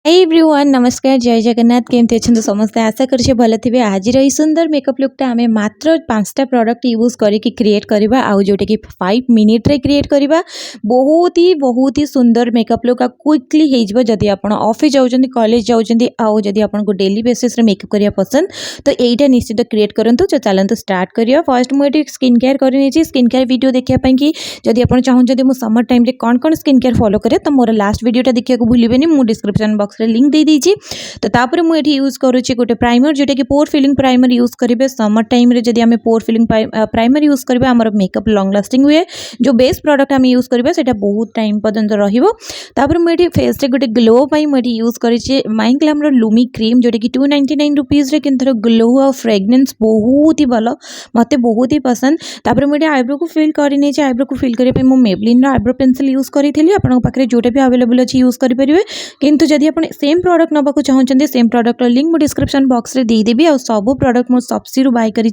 Hey everyone नमस्कार जय जगन्नाथ केमती अच्छे समस्ते आशा कर भल थे आज सुंदर मेकअप लुकटा आम मात्र 5टा प्रोडक्ट यूज करके क्रिएट करवा आउ जोटा कि 5 मिनिट रे क्रिएट करवा बहुत ही सुंदर मेकअप लुक क्विकली जदि आप ऑफिस जाऊँ कॉलेज जाऊँ आउ जदि आपको डेली बेसिस रे मेकअप करिया पसंद तो यहीटा निश्चित क्रिएट करूँ। तो चलते स्टार्ट करिया। फर्स्ट मुझे स्किन केयर कर स्किन केयर वीडियो देखापी कि जदि आप चाहते मु समर टाइम रे कौन कौन स्किन केयर फॉलो करे तो मोर लास्ट वीडियोटा देखा भूलें मु डिस्क्रिप्शन बॉक्स रे लिंक दे दीजिए। तो तापर मुझे यूज करुच्ची गोटे प्राइमर जोटा कि पोर फिलिंग प्राइमर यूज करेंगे समर टाइम रे जदि आम पोर फिलिंग प्राइमर यूज करेंगे आमर मेकअप लॉन्ग लास्टिंग हुए। जो बेस्ट प्रोडक्ट आम यूज करेंगे सेटा बहुत टाइम पर्यंत रहा। मुझे फेस रे गोटे ग्लो मुझे यूज करेंगे माई ग्लैमर लूमी क्रीम जोटा कि 299 रुपीज रे किंतु ग्लो और फ्रेग्रेंस बहुत ही भल मत बहुत ही पसंद। तापर मुझे आईब्रो को फिल करनी आईब्रो को फिल करने मेबलिन आईब्रो पेंसिल यूज करी पाखे जोटा भी अवेलेबल अच्छी यूज करेंगे। किंतु जदि आप सेम प्रोडक्ट नाक चाहते सेम प्रोडक्ट लिंक मुझे डिस्क्रिप्शन बॉक्स रे देदेवी। आ सब प्रोडक्ट मुझे सब्सी बाय करी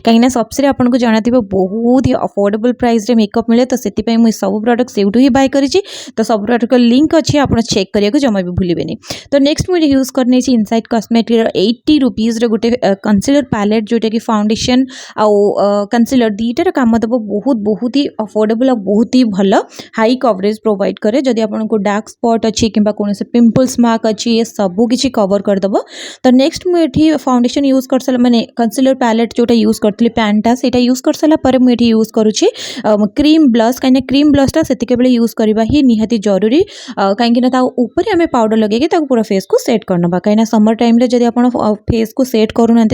कहीं सब्सी आपको जाना बहुत ही अफोर्डेबल प्राइस रे मेकअप मिले। तो से सब प्रोडक्ट से ही बाय करी। तो सब प्रोडक्ट लिंक अच्छे आप चेक करने जमा भी भूलें। तो नेक्स्ट मुझे यूज करने इनसाइड कॉस्मेटिक 80 रुपीज रे गोटे कंसीलर पैलेट जोटा कि फाउंडेशन आउ कंसीलर दीटार काम देव बहुत ही अफोर्डेबल और बहुत ही भल हाई कवरेज प्रोवाइड करे। जदि आपको डार्क स्पॉट अच्छी कि कौन से पिंपल्स मार्क अच्छी ये सबू किसी कवर करदेव। तो नेक्स्ट मुझे फाउंडेशन यूज कर सारा माने कंसीलर पैलेट जोटा यूज करती पैंटा से यूज कर सारापर मुझे यूज करुच्ची क्रीम ब्लश कहीं क्रीम ब्लशटा से यूज करवा ही निहाती जरूरी। कहीं ऊपर आम पाउडर लगे पूरा फेस को सेट करना कहीं समर टाइम जब आप फेस को सेट करूना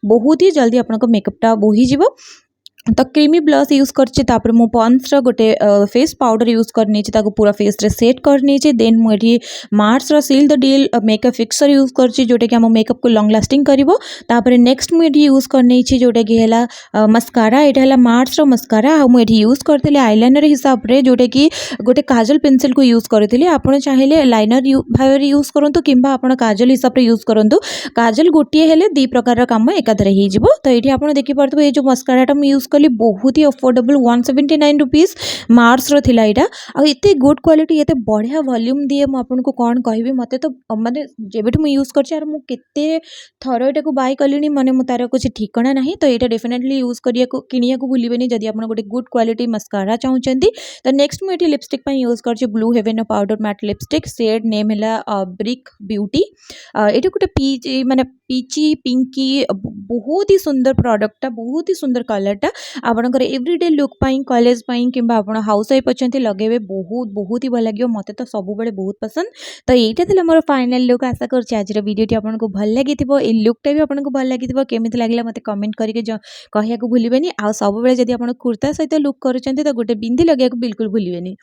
बहुत ही जल्दी आपको मेकअपटा बोहीज। तो क्रीमी ब्लश यूज कर मु पॉन्स गोटे फेस पाउडर यूज करनी पूरा फेस रे सेट करनी। देन मुझे Mars seal the deal makeup fixer use कर जोटा कि आम मेकअप को लॉन्ग लास्टिंग कर। नेक्स्ट मुझे यूज करनी जोटा कि मस्कारा यहाँ मार्स मस्कारा मुझे यूज करती आईलाइनर हिसाब से जोटा कि गोटे काजल पेंसिल को यूज करी। आप चाहिए लाइनर भाव यूज करूँ कि काजल हिसाब से यूज करूँ। काजल गोटे हेले दी प्रकार काम एकाधरे हो। तो ये आप देखिपे ये जो मस्काराटा यूज कली बहुत ही अफोर्डेबल 179 रुपीज मार्स रो थिला इटा आ एते गुड क्वालिटी एते बढ़िया वॉल्यूम दिए मु आपनको कौन कहबी मते तो माने जेबेठु मु यूज करछि आर मु केते थरो एटा को बाय कलिनी माने मु तार कुछ ठिकाना नहीं। तो एटा डेफिनेटली यूज करिया को किनिया को भूलिबेनी जदि आपण गोटे गुड क्वालिटी मस्कारा चाहउचंती। तो नेक्स्ट मु एटी लिपस्टिक पई यूज करछि blue heaven powder matte lipstick shade name हैला ब्रिक ब्यूटी। एटा गोटे पीच माने पीची पिंकी बहुत ही सुंदर प्रोडक्टटा बहुत ही सुंदर कलरटा आपणकर एवरीडे लुक पाई कॉलेज पाई कि हाउस वाइफ अच्छा लगे बहुत ही भल लगे मत तो सब बड़े बहुत पसंद। तो यहाँ मोर फाइनल लुक आशा कर आज वीडियो आपको भल लगी ये लुकटा भी आपको भल लगी केमी लगे मत कमेंट करके कहया भूलें। आ सब जब आप कुर्ता सहित लुक करुँच तो गोटे बिंदी लगे बिल्कुल भूलें।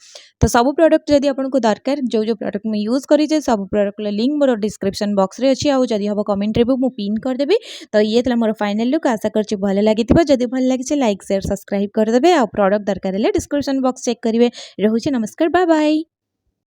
तो सब प्रोडक्ट जब आपको दरकार जो प्रोडक्ट मुझे यूज करी सब प्रोडक्ट लिंक मोर डिस्क्रिप्शन बॉक्स रे अच्छी आउ जदि हम कमेंट रे भी पिन करदेवी। तो ये मोर फाइनल लुक आशा कर भल लगी जदि भल लगी लाइक शेयर सब्सक्राइब करदे। आ प्रोडक्ट दरकार है डिस्क्रिप्शन बॉक्स चेक करेंगे। रोचे नमस्कार बाय बाय।